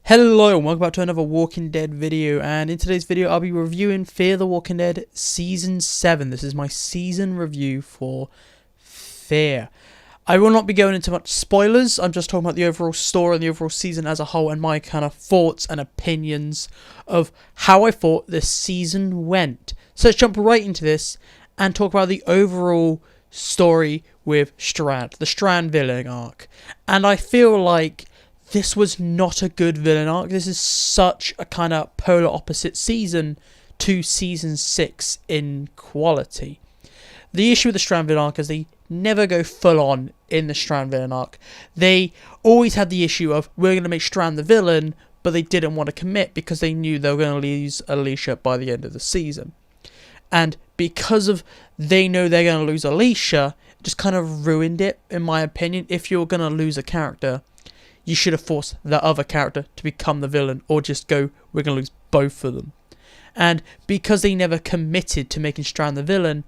Hello and welcome back to another Walking Dead video, and in today's video I'll be reviewing Fear the Walking Dead Season 7. This is my season review for Fear. I will not be going into much spoilers. I'm just talking about the overall story and the overall season as a whole and my kind of thoughts and opinions of how I thought this season went. So let's jump right into this and talk about the overall story with Strand, the Strand villain arc. And I feel like this was not a good villain arc. This is such a kind of polar opposite season to Season 6 in quality. The issue with the Strand villain arc is they never go full on in the Strand villain arc. They always had the issue of, we're going to make Strand the villain, but they didn't want to commit because they knew they were going to lose Alicia by the end of the season. And because of they know they're going to lose Alicia, it just kind of ruined it, in my opinion. If you're going to lose a character, you should have forced that other character to become the villain, or just go, we're going to lose both of them. And because they never committed to making Strand the villain,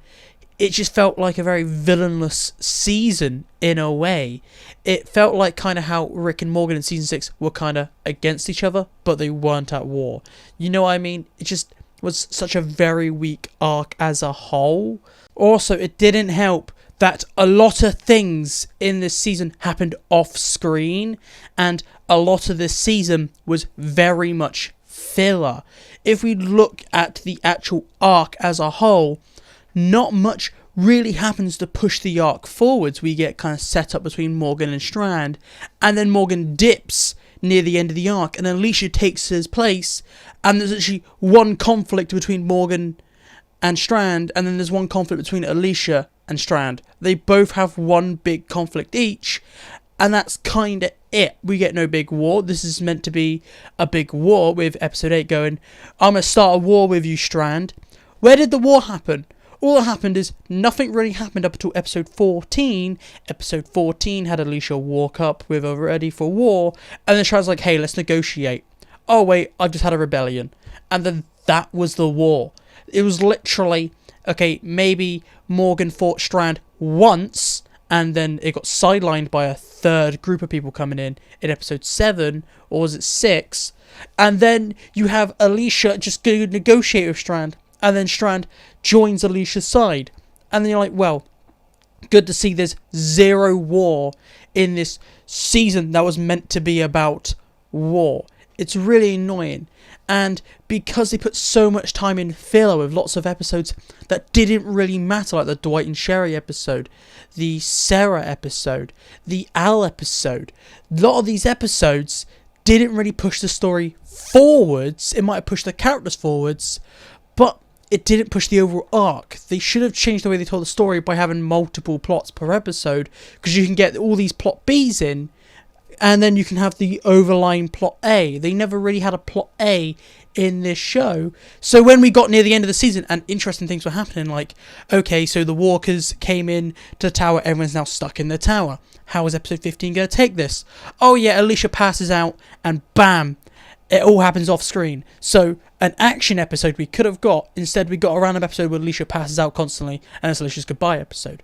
it just felt like a very villainless season in a way. It felt like kind of how Rick and Morgan in Season 6 were kind of against each other, but they weren't at war. You know what I mean? It just was such a very weak arc as a whole. Also, it didn't help that a lot of things in this season happened off screen, and a lot of this season was very much filler. If we look at the actual arc as a whole, not much really happens to push the arc forwards. We get kind of set up between Morgan and Strand, and then Morgan dips near the end of the arc, and then Alicia takes his place, and there's actually one conflict between Morgan and Strand, and then there's one conflict between Alicia and Strand. They both have one big conflict each, and that's kind of it. We get no big war. This is meant to be a big war, with episode 8 going, I'm going to start a war with you, Strand. Where did the war happen? All that happened is nothing really happened up until episode 14. Episode 14 had Alicia walk up with her ready for war, and then Strand's like, hey, let's negotiate. Oh wait, I've just had a rebellion. And then that was the war. It was literally, okay, maybe Morgan fought Strand once, and then it got sidelined by a third group of people coming in episode 7, or was it 6? And then you have Alicia just go negotiate with Strand, and then Strand joins Alicia's side. And then you're like, well, good to see there's zero war in this season that was meant to be about war. It's really annoying. And because they put so much time in filler with lots of episodes that didn't really matter, like the Dwight and Sherry episode, the Sarah episode, the Al episode, a lot of these episodes didn't really push the story forwards. It might have pushed the characters forwards, but it didn't push the overall arc. They should have changed the way they told the story by having multiple plots per episode, because you can get all these plot Bs in, and then you can have the overlying plot A. They never really had a plot A in this show. So when we got near the end of the season and interesting things were happening, like, okay, so the walkers came in to the tower, everyone's now stuck in the tower. How is episode 15 going to take this? Oh yeah, Alicia passes out, and bam, it all happens off screen. So an action episode we could have got, instead we got a random episode where Alicia passes out constantly, and it's Alicia's goodbye episode.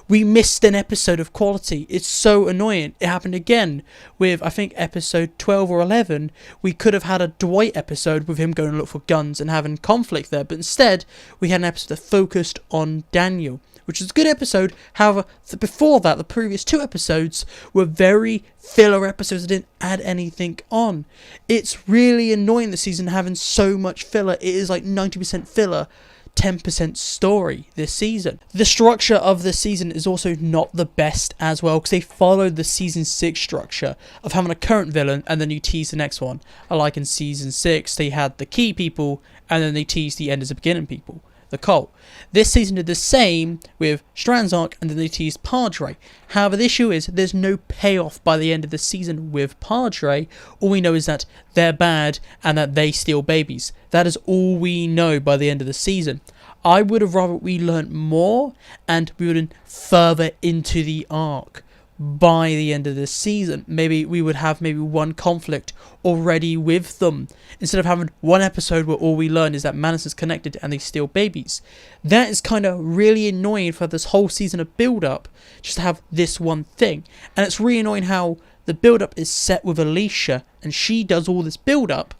We missed an episode of quality. It's so annoying. It happened again with, I think, episode 12 or 11. We could have had a Dwight episode with him going to look for guns and having conflict there, but instead we had an episode that focused on Daniel, which was a good episode. However, before that, the previous 2 episodes were very filler episodes that didn't add anything on. It's really annoying this season having so much filler. It is like 90% filler, 10% story this season. The structure of the season is also not the best as well, because they followed the Season 6 structure of having a current villain and then you tease the next one. Like in Season 6, they had the key people and then they teased the end as the beginning people, the cult. This season did the same with Strand's arc, and then they teased Padre. However, the issue is there's no payoff by the end of the season with Padre. All we know is that they're bad and that they steal babies. That is all we know by the end of the season. I would have rather we learnt more and we went further into the arc by the end of this season. Maybe we would have maybe one conflict already with them, instead of having one episode where all we learn is that Madison's connected and they steal babies. That is kind of really annoying for this whole season of build up, just to have this one thing. And it's really annoying how the build-up is set with Alicia, and she does all this build-up,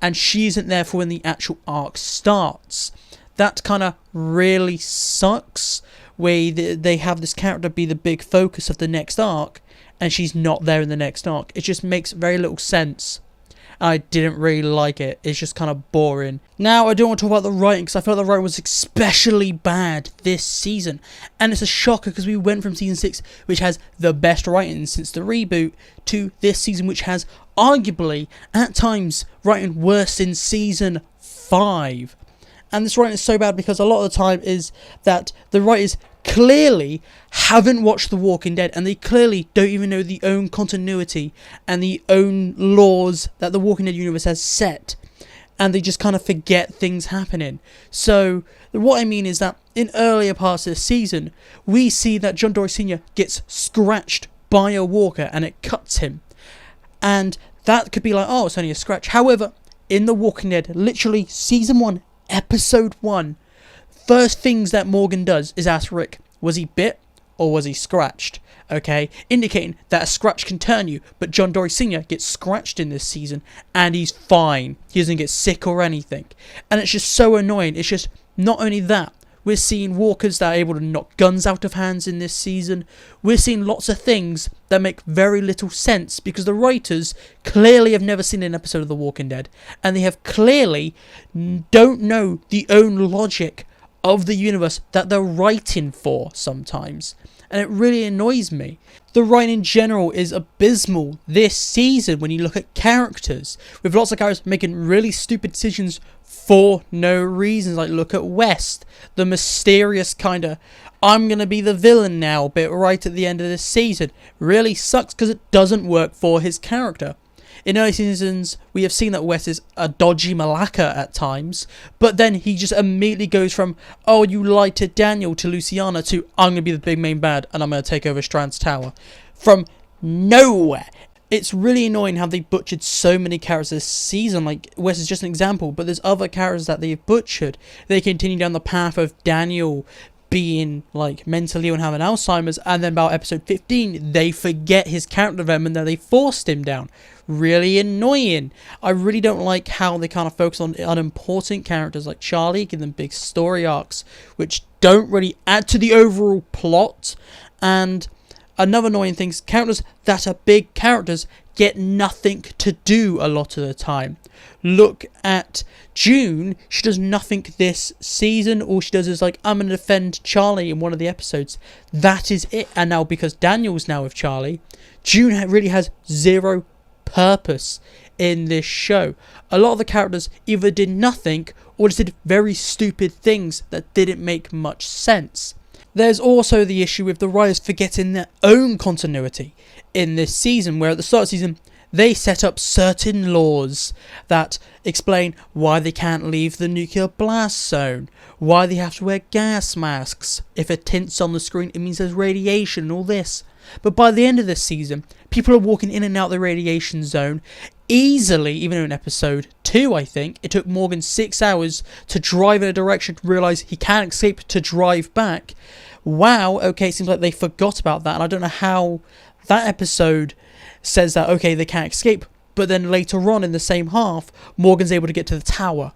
and she isn't there for when the actual arc starts. That kind of really sucks, where they have this character be the big focus of the next arc, and she's not there in the next arc. It just makes very little sense. I didn't really like it. It's just kind of boring. Now, I don't want to talk about the writing, because I feel like the writing was especially bad this season. And it's a shocker, because we went from season 6, which has the best writing since the reboot, to this season, which has arguably, at times, writing worse than season 5. And this writing is so bad because a lot of the time is that the writers clearly haven't watched The Walking Dead, and they clearly don't even know the own continuity and the own laws that the Walking Dead universe has set, and they just kind of forget things happening. So what I mean is that in earlier parts of the season, we see that John Dory Sr. gets scratched by a walker and it cuts him, and that could be like, oh, it's only a scratch. However, in The Walking Dead, literally season 1, episode 1, first things that Morgan does is ask Rick, was he bit or was he scratched? Okay, indicating that a scratch can turn you, but John Dory Sr. gets scratched in this season and he's fine. He doesn't get sick or anything. And it's just so annoying. It's just not only that, we're seeing walkers that are able to knock guns out of hands in this season. We're seeing lots of things that make very little sense because the writers clearly have never seen an episode of The Walking Dead, and they have clearly don't know the own logic of the universe that they're writing for sometimes. And it really annoys me. The writing in general is abysmal this season when you look at characters, with lots of characters making really stupid decisions for no reasons. Like, look at West, the mysterious kind of, I'm going to be the villain now bit right at the end of this season. Really sucks because it doesn't work for his character. In early seasons, we have seen that Wes is a dodgy malacca at times, but then he just immediately goes from, oh, you lied to Daniel, to Luciana, to, I'm going to be the big main bad, and I'm going to take over Strand's Tower. From nowhere. It's really annoying how they butchered so many characters this season. Like, Wes is just an example, but there's other characters that they've butchered. They continue down the path of Daniel being like mentally ill and having Alzheimer's, and then about episode 15 they forget his character development that they forced him down. Really annoying. I really don't like how they kind of focus on unimportant characters like Charlie, give them big story arcs which don't really add to the overall plot. And another annoying thing is characters that are big characters get nothing to do a lot of the time. Look at June. She does nothing this season. All she does is like, I'm going to defend Charlie in one of the episodes. That is it. And now because Daniel's now with Charlie, June really has zero purpose in this show. A lot of the characters either did nothing or just did very stupid things that didn't make much sense. There's also the issue with the writers forgetting their own continuity in this season, where at the start of the season they set up certain laws that explain why they can't leave the nuclear blast zone, why they have to wear gas masks. If it tints on the screen, it means there's radiation and all this. But by the end of this season, people are walking in and out the radiation zone easily, even in episode 2, I think. It took Morgan 6 hours to drive in a direction to realise he can't escape to drive back. Wow, okay, it seems like they forgot about that, and I don't know how that episode says that, okay, they can't escape, but then later on in the same half, Morgan's able to get to the tower.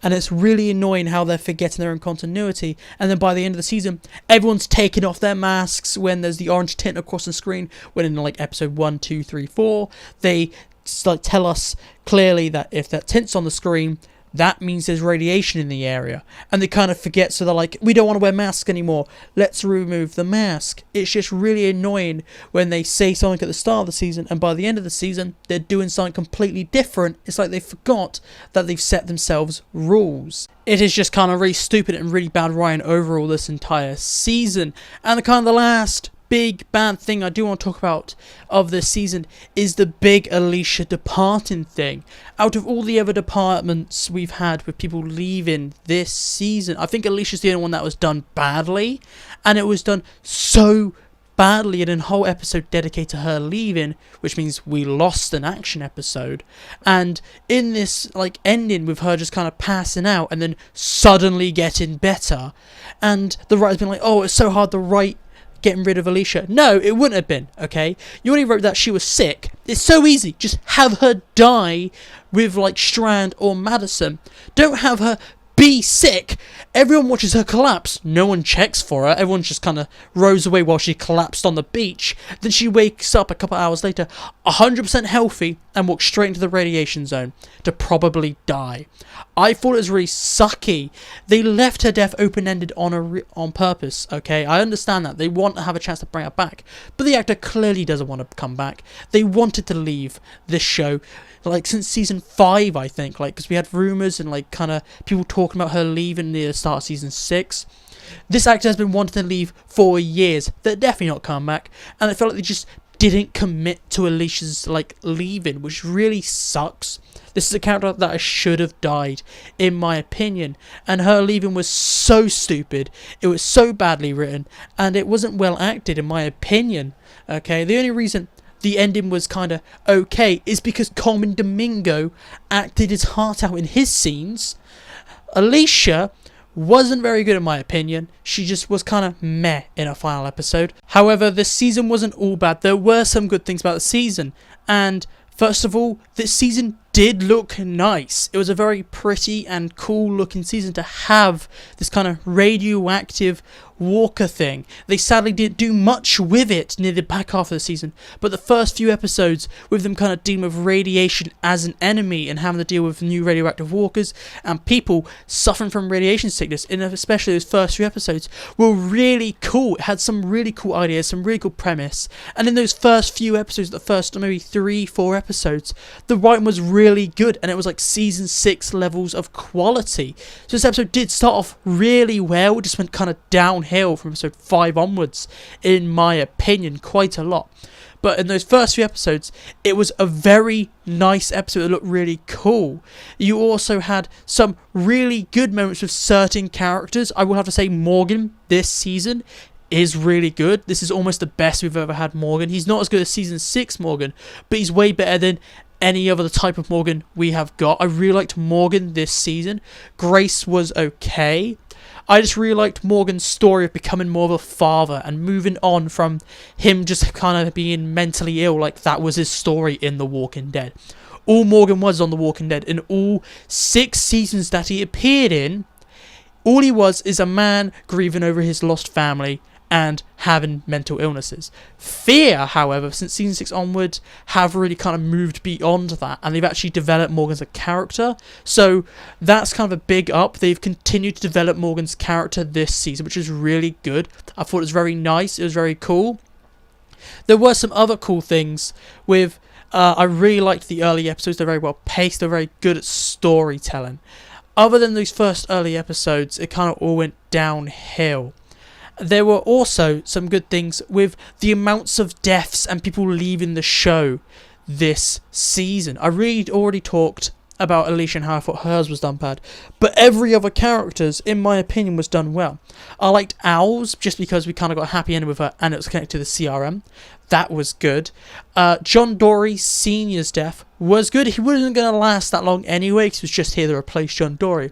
And it's really annoying how they're forgetting their own continuity. And then by the end of the season, everyone's taking off their masks when there's the orange tint across the screen. When in like episode 1, 2, 3, 4, they like tell us clearly that if that tint's on the screen, that means there's radiation in the area. And they kind of forget, so they're like, we don't want to wear masks anymore, let's remove the mask. It's just really annoying when they say something at the start of the season, and by the end of the season, they're doing something completely different. It's like they forgot that they've set themselves rules. It is just kind of really stupid and really bad writing overall this entire season. And the kind of the last big bad thing I do want to talk about of this season is the big Alicia departing thing. Out of all the other departments we've had with people leaving this season, I think Alicia's the only one that was done badly, and it was done so badly in a whole episode dedicated to her leaving, which means we lost an action episode. And in this like ending with her just kind of passing out and then suddenly getting better, and the writer's been like, oh, it's so hard to write getting rid of Alicia. No, it wouldn't have been, okay? You only wrote that she was sick. It's so easy. Just have her die with, like, Strand or Madison. Don't have her be sick. Everyone watches her collapse. No one checks for her. Everyone just kind of rows away while she collapsed on the beach. Then she wakes up a couple hours later, 100% healthy, and walks straight into the radiation zone to probably die. I thought it was really sucky. They left her death open-ended on purpose, okay? I understand that. They want to have a chance to bring her back. But the actor clearly doesn't want to come back. They wanted to leave this show, like, since season 5, I think, like, because we had rumours and, like, kind of people talking about her leaving near the start of season 6. This actor has been wanting to leave for years. They're definitely not coming back, and I felt like they just didn't commit to Alicia's, like, leaving, which really sucks. This is a character that should have died, in my opinion, and her leaving was so stupid. It was so badly written, and it wasn't well acted, in my opinion. Okay, the only reason the ending was kind of okay is because Coleman Domingo acted his heart out in his scenes. Alicia wasn't very good in my opinion. She just was kind of meh in her final episode. However, this season wasn't all bad. There were some good things about the season. And first of all, this season did look nice. It was a very pretty and cool looking season to have this kind of radioactive Walker thing. They sadly didn't do much with it near the back half of the season, but the first few episodes with them kind of dealing with radiation as an enemy and having to deal with new radioactive walkers and people suffering from radiation sickness, and especially those first few episodes, were really cool. It had some really cool ideas, some really cool premise, and in those first few episodes, the first maybe 3-4 episodes, the writing was really good, and it was like season 6 levels of quality. So this episode did start off really well. It just went kind of downhill from episode 5 onwards, in my opinion, quite a lot. But in those first few episodes, it was a very nice episode that looked really cool. You also had some really good moments with certain characters. I will have to say Morgan this season is really good. This is almost the best we've ever had Morgan. He's not as good as season 6 Morgan, but he's way better than any other type of Morgan we have got. I really liked Morgan this season. Grace was okay. I just really liked Morgan's story of becoming more of a father and moving on from him just kind of being mentally ill, like that was his story in The Walking Dead. All Morgan was on The Walking Dead in all 6 seasons that he appeared in, all he was is a man grieving over his lost family and having mental illnesses. Fear, however, since season 6 onwards, have really kind of moved beyond that, and they've actually developed Morgan as a character. So that's kind of a big up. They've continued to develop Morgan's character this season, which is really good. I thought it was very nice. It was very cool. There were some other cool things with... I really liked the early episodes. They're very well paced. They're very good at storytelling. Other than those first early episodes, it kind of all went downhill. There were also some good things with the amounts of deaths and people leaving the show this season. I really already talked about Alicia and how I thought hers was done bad, but every other character's, in my opinion, was done well. I liked Owl's just because we kind of got a happy ending with her and it was connected to the CRM. That was good. John Dory Sr.'s death was good. He wasn't going to last that long anyway because he was just here to replace John Dory,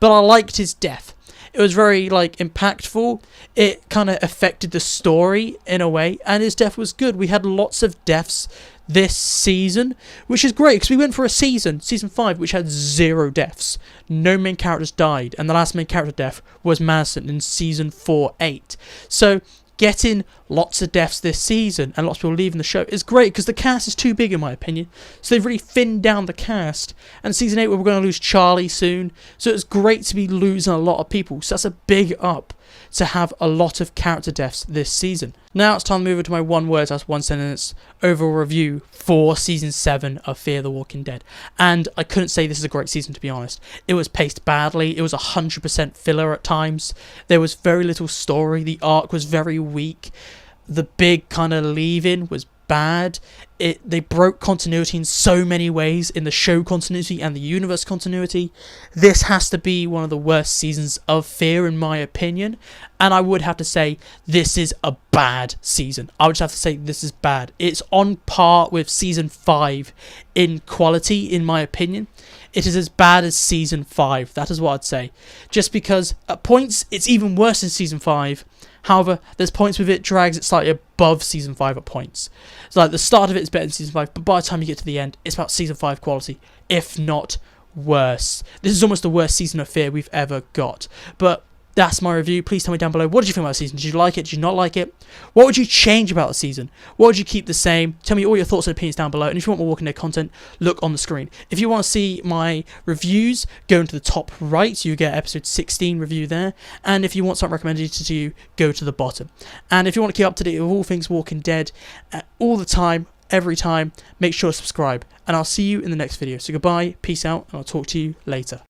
but I liked his death. It was very, like, impactful. It kind of affected the story in a way, and his death was good. We had lots of deaths this season, which is great, because we went for a season 5, which had 0 deaths. No main characters died, and the last main character death was Madison in season 4-8. So getting lots of deaths this season and lots of people leaving the show is great, because the cast is too big in my opinion. So they've really thinned down the cast. And season 8 we're going to lose Charlie soon, so it's great to be losing a lot of people. So that's a big up to have a lot of character deaths this season. Now it's time to move on to my one word, that's one sentence overall review for season 7 of Fear the Walking Dead. And I couldn't say this is a great season, to be honest. It was paced badly. It was 100% filler at times. There was very little story. The arc was very weak. The big kind of leave-in was bad. They broke continuity in so many ways, in the show continuity and the universe continuity. This has to be one of the worst seasons of Fear in my opinion, and I would have to say this is a bad season. I would just have to say this is bad. It's on par with season 5 in quality in my opinion. It is as bad as season 5, that is what I'd say. Just because at points it's even worse than season 5, However, there's points with it drags it slightly above Season 5 at points. So like the start of it is better than Season 5, but by the time you get to the end, it's about Season 5 quality, if not worse. This is almost the worst season of Fear we've ever got. But that's my review. Please tell me down below, what did you think about the season? Did you like it? Did you not like it? What would you change about the season? What would you keep the same? Tell me all your thoughts and opinions down below. And if you want more Walking Dead content, look on the screen. If you want to see my reviews, go into the top right. You get episode 16 review there. And if you want something recommended to you, go to the bottom. And if you want to keep up to date with all things Walking Dead all the time, every time, make sure to subscribe. And I'll see you in the next video. So goodbye, peace out, and I'll talk to you later.